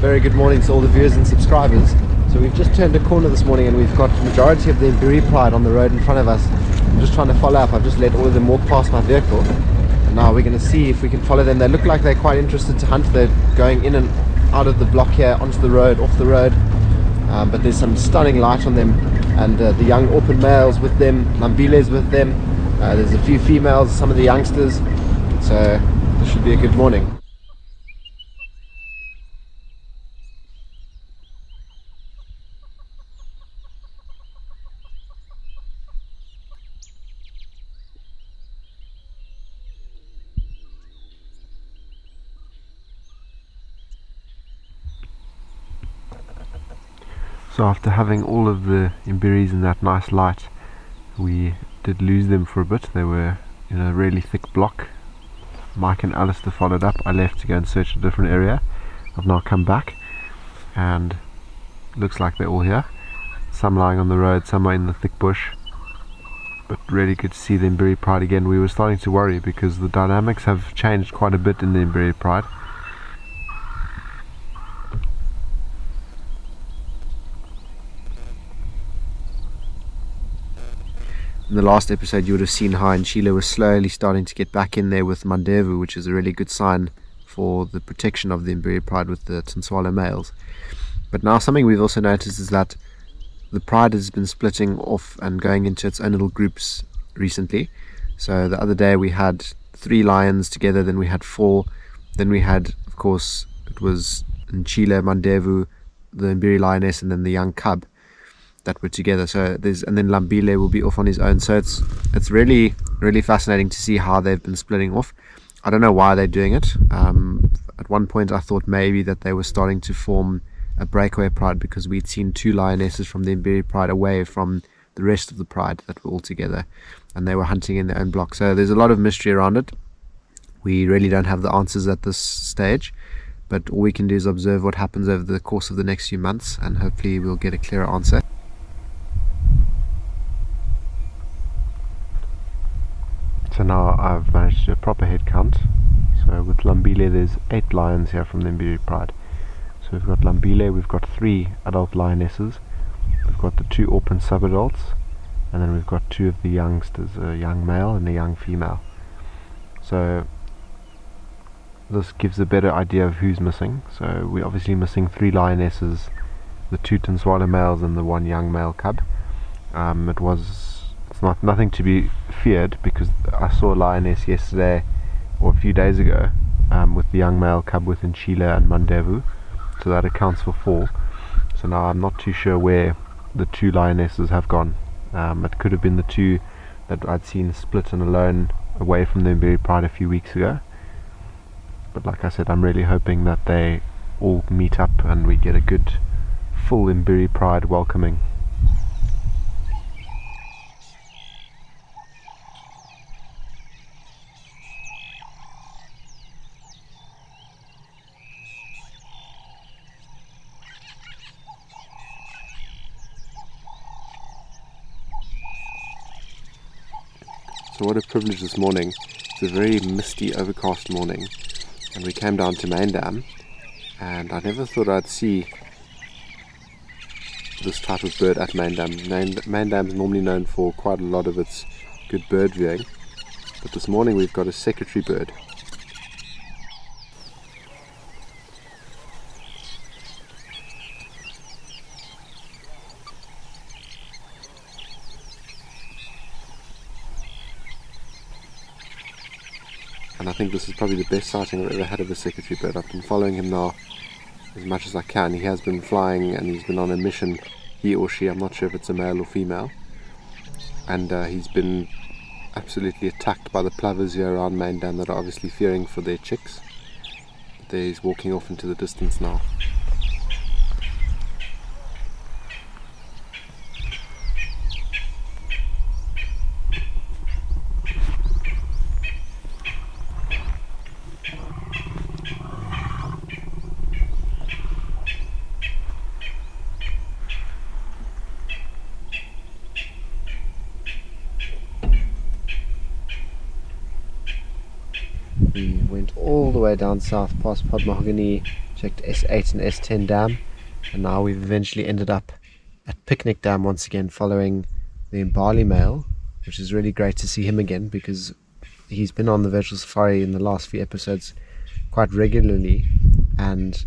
very good morning to all the viewers and subscribers. So we've just turned a corner this morning and we've got the majority of the Imbali pride on the road in front of us. I'm just trying to follow up. I've just let all of them walk past my vehicle. And now we're going to see if we can follow them. They look like they're quite interested to hunt. They're going in and out of the block here, onto the road, off the road. But there's some stunning light on them. And the young open males with them, Lambiles with them. There's a few females, some of the youngsters. So this should be a good morning. So after having all of the Imbalis in that nice light, we did lose them for a bit. They were in a really thick block. Mike and Alistair followed up. I left to go and search a different area. I've now come back and looks like they're all here. Some lying on the road, some are in the thick bush. But really good to see the Imbali pride again. We were starting to worry because the dynamics have changed quite a bit in the Imbali pride. In the last episode you would have seen how Sheila was slowly starting to get back in there with Mandevu, which is a really good sign for the protection of the Imbali pride with the Tsonswalo males. But now something we've also noticed is that the pride has been splitting off and going into its own little groups recently. So the other day we had 3 lions together, then we had 4, then we had, of course, it was Sheila, Mandevu, the Imbali lioness, and then the young cub that were together. So and then Lambile will be off on his own. So it's really fascinating to see how they've been splitting off. I don't know why they're doing it. At one point I thought maybe that they were starting to form a breakaway pride because we'd seen 2 lionesses from the Imbali pride away from the rest of the pride that were all together, and they were hunting in their own block. So there's a lot of mystery around it. We really don't have the answers at this stage, but all we can do is observe what happens over the course of the next few months, and hopefully we'll get a clearer answer. So now I've managed to do a proper head count. So with Lambile there's 8 lions here from the Imbali pride. So we've got Lambile, we've got 3 adult lionesses, we've got the 2 open sub-adults, and then we've got 2 of the youngsters, a young male and a young female. So this gives a better idea of who's missing. So we're obviously missing 3 lionesses, the 2 Tsonswalo males and the 1 young male cub. It's nothing to be feared because I saw a lioness yesterday or a few days ago with the young male cub with Sheila and Mandevu, so that accounts for 4. So now I'm not too sure where the 2 lionesses have gone. It could have been the 2 that I'd seen split and alone away from the Imbali pride a few weeks ago, but like I said, I'm really hoping that they all meet up and we get a good full Imbali pride welcoming. So what a privilege this morning. It's a very misty, overcast morning, and we came down to Main Dam, and I never thought I'd see this type of bird at Main Dam. Main Dam is normally known for quite a lot of its good bird viewing, but this morning we've got a secretary bird. And I think this is probably the best sighting I've ever had of a secretary bird. I've been following him now as much as I can. He has been flying and he's been on a mission, he or she, I'm not sure if it's a male or female, and he's been absolutely attacked by the plovers here around Main Dam that are obviously fearing for their chicks. But he's walking off into the distance now. We went all the way down south past Pod Mahogany, checked S8 and S10 Dam, and now we've eventually ended up at Picnic Dam once again, following the Imbali male, which is really great to see him again because he's been on the virtual safari in the last few episodes quite regularly, and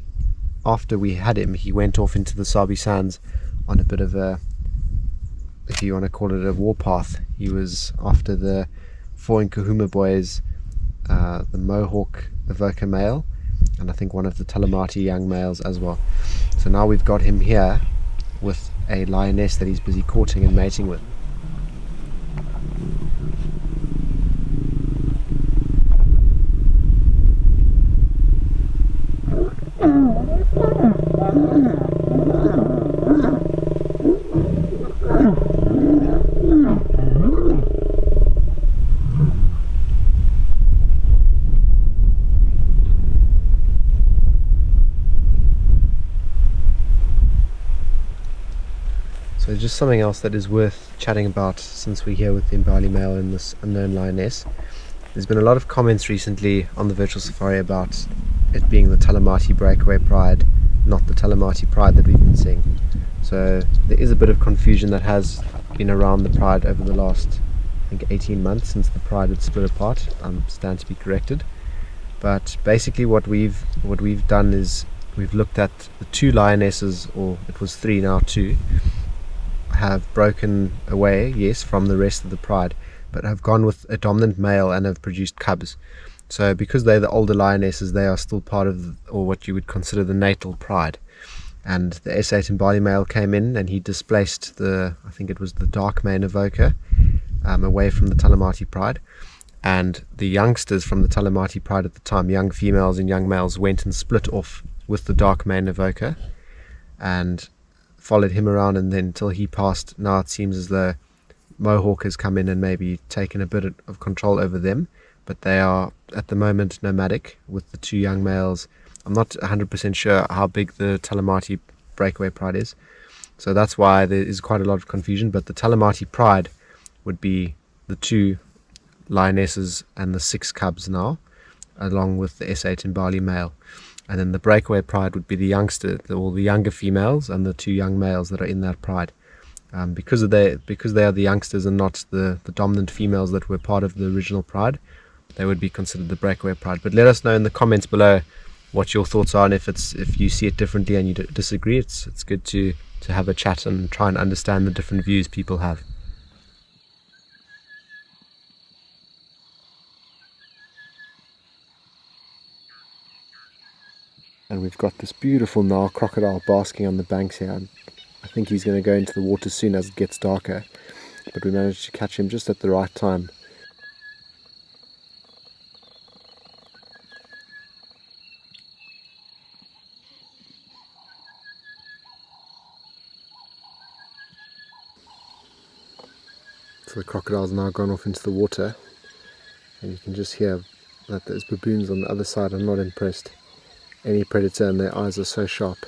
after we had him he went off into the Sabi Sands on a bit of a, if you want to call it, a warpath. He was after the 4 Nkahuma boys, the Mohawk Avoca male, and I think one of the Talamati young males as well. So now we've got him here with a lioness that he's busy courting and mating with. So just something else that is worth chatting about since we're here with the Imbali male and this unknown lioness. There's been a lot of comments recently on the virtual safari about it being the Talamati breakaway pride, not the Talamati pride that we've been seeing. So there is a bit of confusion that has been around the pride over the last, I think, 18 months since the pride had split apart. I stand to be corrected. But basically what we've done is we've looked at the 2 lionesses, or it was 3 now, 2, have broken away, yes, from the rest of the pride, but have gone with a dominant male and have produced cubs. So because they're the older lionesses, they are still part of, or what you would consider, the natal pride. And the S8 Imbali male came in and he displaced the, I think it was the dark mane Avoca, away from the Talamati pride. And the youngsters from the Talamati pride at the time, young females and young males, went and split off with the dark mane Avoca and followed him around, and then until he passed. Now it seems as though Mohawk has come in and maybe taken a bit of control over them, but they are at the moment nomadic with the 2 young males. I'm not 100% sure how big the Talamati breakaway pride is, so that's why there is quite a lot of confusion. But the Talamati pride would be the 2 lionesses and the 6 cubs now, along with the S8 Imbali male. And then the breakaway pride would be the younger females and the 2 young males that are in that pride. Because they are the youngsters and not the dominant females that were part of the original pride, they would be considered the breakaway pride. But let us know in the comments below what your thoughts are, and if you see it differently and you disagree. It's good to have a chat and try and understand the different views people have. And we've got this beautiful Nile crocodile basking on the banks here. I think he's going to go into the water soon as it gets darker, but we managed to catch him just at the right time. So the crocodile's now gone off into the water, and you can just hear that those baboons on the other side are not impressed. Any predator, and their eyes are so sharp.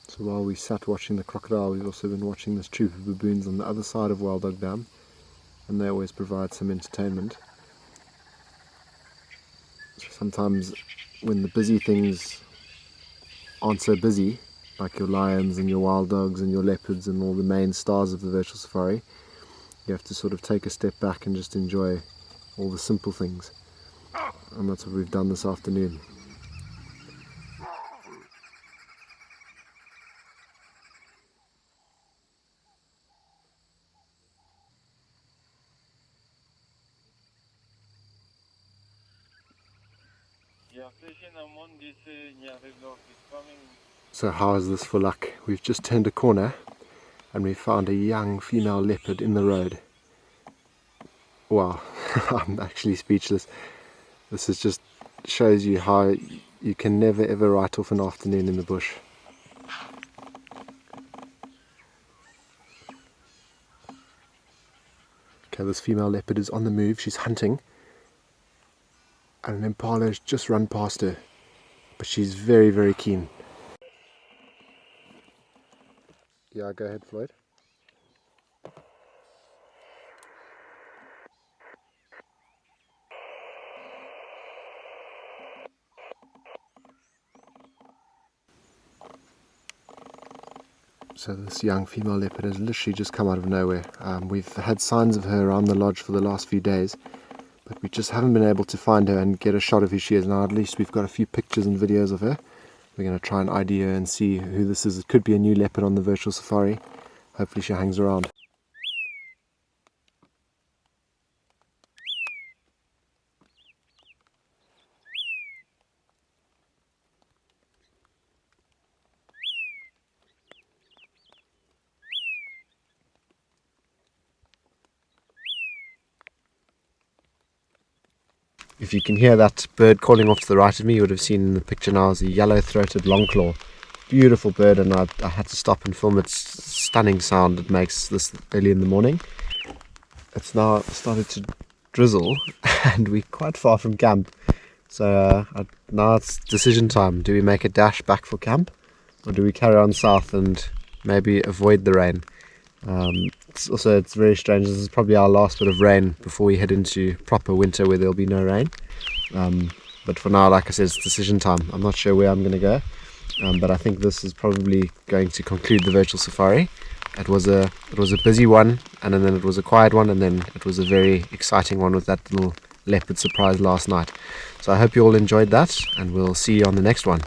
So while we sat watching the crocodile, we've also been watching this troop of baboons on the other side of Wild Dog Dam, and they always provide some entertainment. So sometimes when the busy things aren't so busy, like your lions and your wild dogs and your leopards and all the main stars of the virtual safari, you have to sort of take a step back and just enjoy all the simple things. And that's what we've done this afternoon. So how is this for luck? We've just turned a corner and we found a young female leopard in the road. Wow. I'm actually speechless. This is just shows you how you can never ever write off an afternoon in the bush. Okay, this female leopard is on the move. She's hunting, and an impala has just run past her, but she's very, very keen. Yeah, go ahead, Floyd. So this young female leopard has literally just come out of nowhere. We've had signs of her around the lodge for the last few days, but we just haven't been able to find her and get a shot of who she is. Now at least we've got a few pictures and videos of her. We're going to try and ID her and see who this is. It could be a new leopard on the virtual safari. Hopefully she hangs around. If you can hear that bird calling off to the right of me, you would have seen in the picture now is a yellow-throated longclaw. Beautiful bird, and I had to stop and film its stunning sound it makes this early in the morning. It's now started to drizzle and we're quite far from camp. So now it's decision time. Do we make a dash back for camp, or do we carry on south and maybe avoid the rain? It's very strange. This is probably our last bit of rain before we head into proper winter where there'll be no rain. But for now, like I said, it's decision time. I'm not sure where I'm going to go, but I think this is probably going to conclude the virtual safari. It was a busy one, and then it was a quiet one, and then it was a very exciting one with that little leopard surprise last night. So I hope you all enjoyed that, and we'll see you on the next one.